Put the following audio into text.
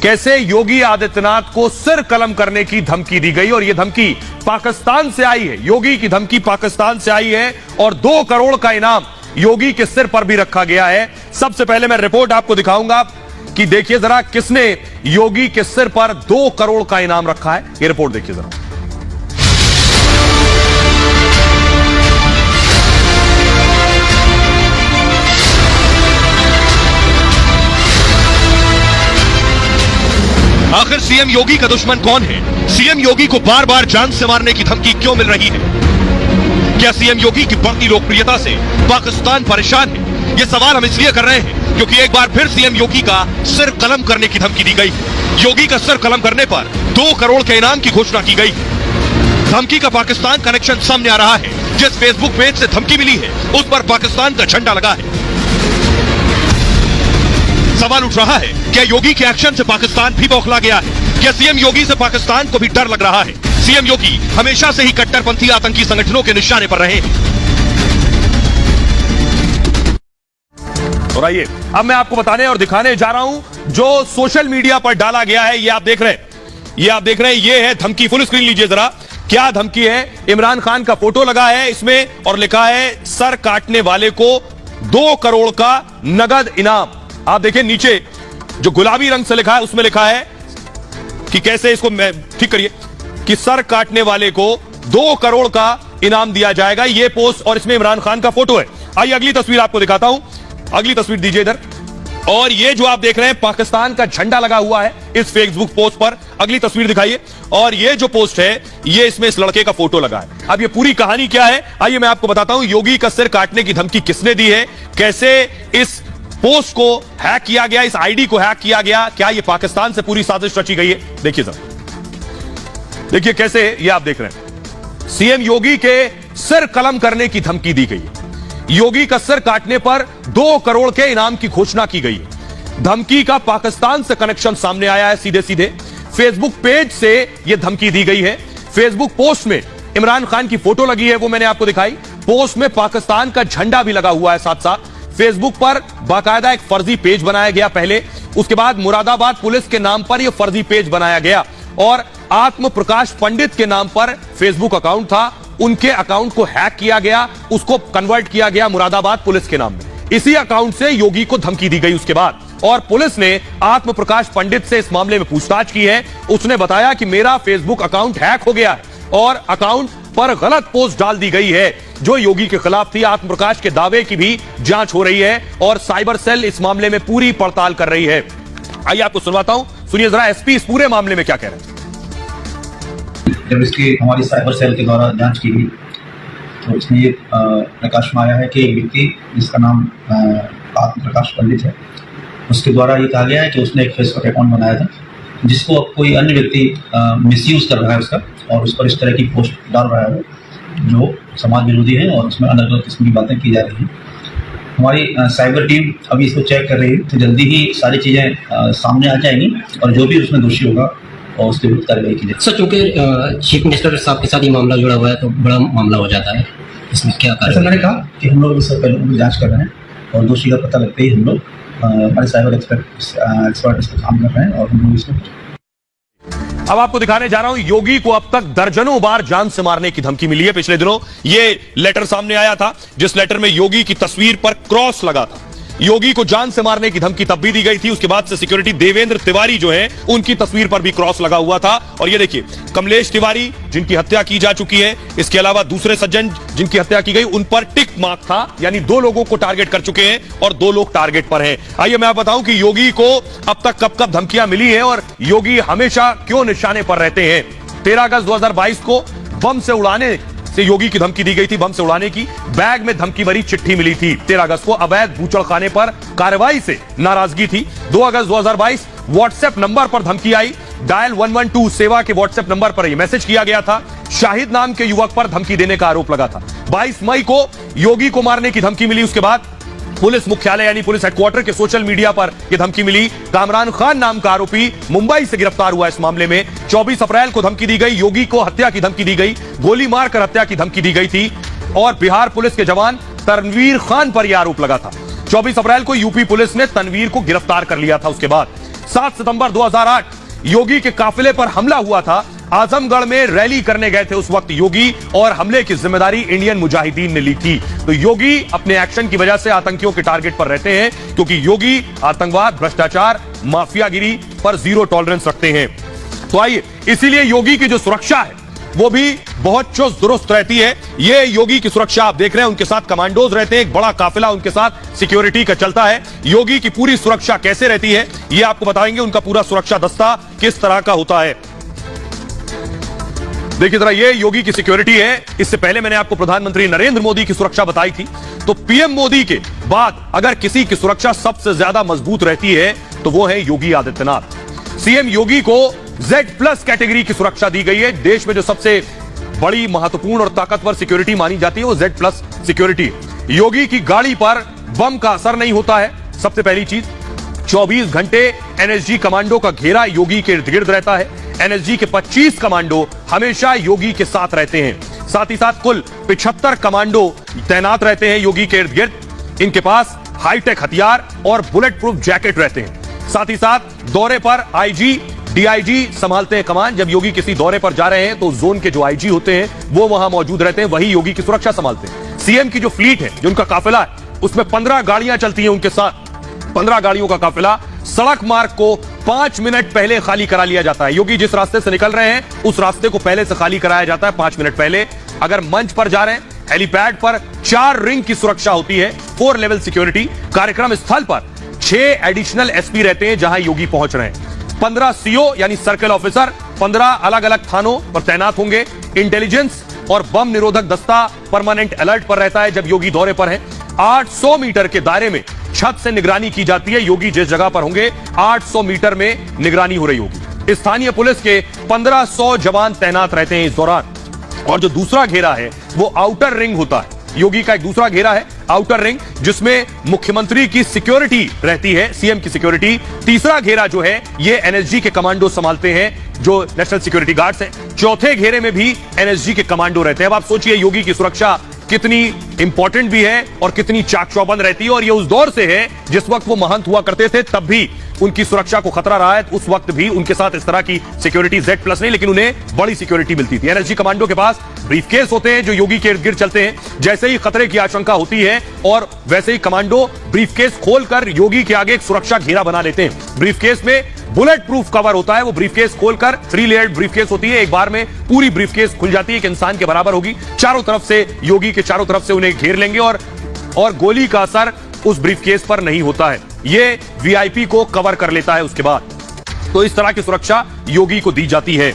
कैसे योगी आदित्यनाथ को सिर कलम करने की धमकी दी गई और यह धमकी पाकिस्तान से आई है। योगी की धमकी पाकिस्तान से आई है और 2 करोड़ का इनाम योगी के सिर पर भी रखा गया है। सबसे पहले मैं रिपोर्ट आपको दिखाऊंगा कि देखिए जरा किसने योगी के सिर पर 2 करोड़ का इनाम रखा है। यह रिपोर्ट देखिए जरा। आखिर सीएम योगी का दुश्मन कौन है? सीएम योगी को बार बार जान से मारने की धमकी क्यों मिल रही है? क्या सीएम योगी की बढ़ती लोकप्रियता से पाकिस्तान परेशान है? ये सवाल हम इसलिए कर रहे हैं क्योंकि एक बार फिर सीएम योगी का सिर कलम करने की धमकी दी गई। योगी का सिर कलम करने पर 2 करोड़ के इनाम की घोषणा की गई। धमकी का पाकिस्तान कनेक्शन सामने आ रहा है। जिस फेसबुक पेज से धमकी मिली है उस पर पाकिस्तान का झंडा लगा है। सवाल उठ रहा है, क्या योगी के एक्शन से पाकिस्तान भी बौखला गया है? क्या सीएम योगी से पाकिस्तान को भी डर लग रहा है? सीएम योगी हमेशा से ही कट्टरपंथी आतंकी संगठनों के निशाने पर रहे हैं। और आइए अब मैं आपको बताने और दिखाने जा रहा हूं जो सोशल मीडिया पर डाला गया है। ये आप देख रहे हैं, ये है धमकी। फुल स्क्रीन लीजिए जरा। क्या धमकी है? इमरान खान का फोटो लगा है इसमें और लिखा है सर काटने वाले को 2 करोड़ का नगद इनाम। आप देखिए नीचे जो गुलाबी रंग से लिखा है उसमें लिखा है कि कैसे इसको ठीक करिए कि सर काटने वाले को 2 करोड़ का इनाम दिया जाएगा। ये पोस्ट और इसमें इमरान खान का फोटो है। आइए अगली तस्वीर आपको दिखाता हूं। अगली तस्वीर दीजिए इधर। और ये जो आप देख रहे हैं पाकिस्तान का झंडा लगा हुआ है इस फेसबुक पोस्ट पर। अगली तस्वीर दिखाइए। और ये जो पोस्ट है ये इसमें इस लड़के का फोटो लगा है। अब ये पूरी कहानी क्या है आइए मैं आपको बताता हूं। योगी का सिर काटने की धमकी किसने दी है, कैसे इस पोस्ट को हैक किया गया, इस आईडी को हैक किया गया, क्या ये पाकिस्तान से पूरी साजिश रची गई है? देखिए सर, देखिए कैसे ये आप देख रहे हैं सीएम योगी के सिर कलम करने की धमकी दी गई है। योगी का सिर काटने पर 2 करोड़ के इनाम की घोषणा की गई है। धमकी का पाकिस्तान से कनेक्शन सामने आया है। सीधे सीधे फेसबुक पेज से यह धमकी दी गई है। फेसबुक पोस्ट में इमरान खान की फोटो लगी है, वो मैंने आपको दिखाई। पोस्ट में पाकिस्तान का झंडा भी लगा हुआ है साथ साथ। फेसबुक पर बाकायदा एक फर्जी पेज बनाया गया पहले, उसके बाद मुरादाबाद पुलिस के नाम पर यह फर्जी पेज बनाया गया और आत्म प्रकाश पंडित के नाम पर फेसबुक अकाउंट था। उनके अकाउंट को हैक किया गया, उसको कन्वर्ट किया गया मुरादाबाद पुलिस के नाम में। इसी अकाउंट से योगी को धमकी दी गई उसके बाद। और पुलिस ने आत्म प्रकाश पंडित से इस मामले में पूछताछ की है। उसने बताया कि मेरा फेसबुक अकाउंट हैक हो गया है और अकाउंट पर गलत पोस्ट डाल दी गई है जो योगी के खिलाफ थी। आत्म प्रकाश के दावे की भी जांच हो रही है और साइबर सेल इस मामले में पूरी पड़ताल कर रही है। आइए आपको सुनवाता हूं, सुनिए जरा एसपी इस पूरे मामले में क्या कह रहे हैं। जब इसकी हमारी साइबर सेल के द्वारा जांच की गई तो इसमें ये प्रकाश में आया है कि एक व्यक्ति जिसका नाम आत्म प्रकाश पंडित है, उसके द्वारा ये कहा गया है कि उसने एक फेसबुक अकाउंट बनाया था जिसको अब कोई अन्य व्यक्ति मिसयूज कर रहा है उसका, और उस पर इस तरह की पोस्ट डाल रहा है जो समाज विरोधी है और उसमें अलग अलग किस्म की बातें की जा रही हैं। हमारी साइबर टीम अभी इसको चेक कर रही है, तो जल्दी ही सारी चीज़ें सामने आ जाएंगी और जो भी उसमें दोषी होगा और उसके विरुद्ध कार्रवाई की जाएगी। सर, चूंकि चीफ मिनिस्टर साहब के साथ ही मामला जुड़ा हुआ है तो बड़ा मामला हो जाता है, इसमें क्या कार्रवाई? मैंने कहा कि हम लोग इससे पहले जाँच कर रहे हैं और दोषी का पता लगते ही हम लोग हमारे साइबर एक्सपर्ट इस पर काम कर रहे हैं और हम लोग इसमें। अब आपको दिखाने जा रहा हूं योगी को अब तक दर्जनों बार जान से मारने की धमकी मिली है। पिछले दिनों ये लेटर सामने आया था जिस लेटर में योगी की तस्वीर पर क्रॉस लगा था। योगी को जान से मारने की धमकी तब भी दी गई थी। उसके बाद से सिक्योरिटी देवेंद्र तिवारी जो है उनकी तस्वीर पर भी क्रॉस लगा हुआ था। और ये देखिए कमलेश तिवारी जिनकी हत्या की जा चुकी है, इसके अलावा दूसरे सज्जन जिनकी हत्या की गई उन पर टिक मार्क था, यानी 2 लोगों को टारगेट कर चुके हैं और 2 लोग टारगेट पर हैं। आइए मैं आप बताऊं कि योगी को अब तक कब कब धमकियां मिली हैं और योगी हमेशा क्यों निशाने पर रहते हैं। 13 अगस्त 2022 को बम से उड़ाने से योगी की धमकी दी गई थी। बम से उड़ाने की बैग में धमकी भरी चिट्ठी मिली थी। 13 अगस्त को अवैध बूचड़खाने पर कार्रवाई से नाराजगी थी। 2 अगस्त 2022 व्हाट्सएप नंबर पर धमकी आई। डायल 112 सेवा के व्हाट्सएप नंबर पर यह मैसेज किया गया था। शाहिद नाम के युवक पर धमकी देने का आरोप लगा था। 22 मई को योगी को मारने की धमकी मिली। उसके बाद पुलिस मुख्यालय यानी पुलिस हेडक्वार्टर के सोशल मीडिया पर यह धमकी मिली। कामरान खान नाम का आरोपी मुंबई से गिरफ्तार हुआ इस मामले में। 24 अप्रैल को धमकी दी गई। योगी को हत्या की धमकी दी गई, गोली मारकर हत्या की धमकी दी गई थी और बिहार पुलिस के जवान तनवीर खान पर यह आरोप लगा था। 24 अप्रैल को यूपी पुलिस ने तनवीर को गिरफ्तार कर लिया था। उसके बाद 7 सितंबर 2008 योगी के काफिले पर हमला हुआ था। आजमगढ़ में रैली करने गए थे उस वक्त योगी, और हमले की जिम्मेदारी इंडियन मुजाहिदीन ने ली थी। तो योगी अपने एक्शन की वजह से आतंकियों के टारगेट पर रहते हैं, क्योंकि योगी आतंकवाद, भ्रष्टाचार, माफियागिरी पर जीरो टॉलरेंस रखते हैं। तो आइए, इसीलिए योगी की जो सुरक्षा है वो भी बहुत चुस्त दुरुस्त रहती है। ये योगी की सुरक्षा आप देख रहे हैं, उनके साथ कमांडोज रहते हैं, एक बड़ा काफिला उनके साथ सिक्योरिटी का चलता है। योगी की पूरी सुरक्षा कैसे रहती है ये आपको बताएंगे, उनका पूरा सुरक्षा दस्ता किस तरह का होता है। देखिए जरा, ये योगी की सिक्योरिटी है। इससे पहले मैंने आपको प्रधानमंत्री नरेंद्र मोदी की सुरक्षा बताई थी। तो पीएम मोदी के बाद अगर किसी की सुरक्षा सबसे ज्यादा मजबूत रहती है तो वो है योगी आदित्यनाथ। सीएम योगी को Z+ कैटेगरी की सुरक्षा दी गई है। देश में जो सबसे बड़ी, महत्वपूर्ण और ताकतवर सिक्योरिटी मानी जाती है वो Z+ सिक्योरिटी। योगी की गाड़ी पर बम का असर नहीं होता है। सबसे पहली चीज, 24 घंटे एनएसजी कमांडो का घेरा योगी के इर्द गिर्द रहता है। एनएसजी के 25 कमांडो हमेशा योगी के साथ रहते हैं। साथ ही साथ कुल 75 कमांडो तैनात रहते हैं योगी के इर्द गिर्द। इनके पास हाईटेक हथियार और बुलेट प्रूफ जैकेट रहते हैं। साथ ही साथ दौरे पर आईजी, डीआईजी संभालते हैं कमान। जब योगी किसी दौरे पर जा रहे हैं तो जोन के जो आईजी होते हैं वो वहां मौजूद रहते हैं, वही योगी की सुरक्षा संभालते हैं। सीएम की जो फ्लीट है, जो उनका काफिला है, उसमें 15 गाड़ियां चलती हैं उनके साथ। 15 गाड़ियों का काफिला सड़क मार्ग को 5 मिनट पहले खाली करा लिया जाता है। योगी जिस रास्ते से निकल रहे हैं उस रास्ते को पहले से खाली कराया जाता है 5 मिनट पहले। अगर मंच पर जा रहे हैं, हेलीपैड पर 4 रिंग की सुरक्षा होती है, 4 लेवल सिक्योरिटी। कार्यक्रम स्थल पर 6 एडिशनल एसपी रहते हैं जहां योगी पहुंच रहे हैं। 15 सीओ यानी सर्कल ऑफिसर 15 अलग अलग थानों पर तैनात होंगे। इंटेलिजेंस और बम निरोधक दस्ता परमानेंट अलर्ट पर रहता है जब योगी दौरे पर है। 800 मीटर के दायरे में छत से निगरानी की जाती है। योगी जिस जगह पर होंगे 800 मीटर में निगरानी हो रही होगी। स्थानीय पुलिस के 1500 जवान तैनात रहते हैं इस दौरान। और जो दूसरा घेरा है वो आउटर रिंग होता है। योगी का एक दूसरा घेरा है आउटर रिंग, जिसमें मुख्यमंत्री की सिक्योरिटी रहती है, सीएम की सिक्योरिटी। तीसरा घेरा जो है ये एनएसजी के कमांडो संभालते हैं, जो नेशनल सिक्योरिटी गार्ड्स हैं। चौथे घेरे में भी एनएसजी के कमांडो रहते हैं। अब आप सोचिए योगी की सुरक्षा कितनी इंपॉर्टेंट भी है और कितनी चाक चौबंद रहती है। और ये उस दौर से है जिस वक्त वो महंत हुआ करते थे, तब भी उनकी सुरक्षा को खतरा रहा है। उस वक्त भी उनके साथ इस तरह की सिक्योरिटी Z+ नहीं, लेकिन उन्हें बड़ी सिक्योरिटी मिलती थी। एनएसजी कमांडो के पास ब्रीफकेस होते हैं जो योगी के इर्द गिर्द चलते हैं। जैसे ही खतरे की आशंका होती है और वैसे ही कमांडो ब्रीफकेस खोलकर योगी के आगे एक सुरक्षा घेरा बना लेते हैं। ब्रीफकेस में बुलेट प्रूफ कवर होता है। वो ब्रीफकेस खोलकर 3 लेयर्ड ब्रीफकेस होती है, एक बार में पूरी ब्रीफकेस खुल जाती है, एक इंसान के बराबर होगी। चारों तरफ से योगी के चारों तरफ से उन्हें घेर लेंगे और गोली का असर उस ब्रीफकेस पर नहीं होता है। ये वीआईपी को कवर कर लेता है उसके बाद। तो इस तरह की सुरक्षा योगी को दी जाती है।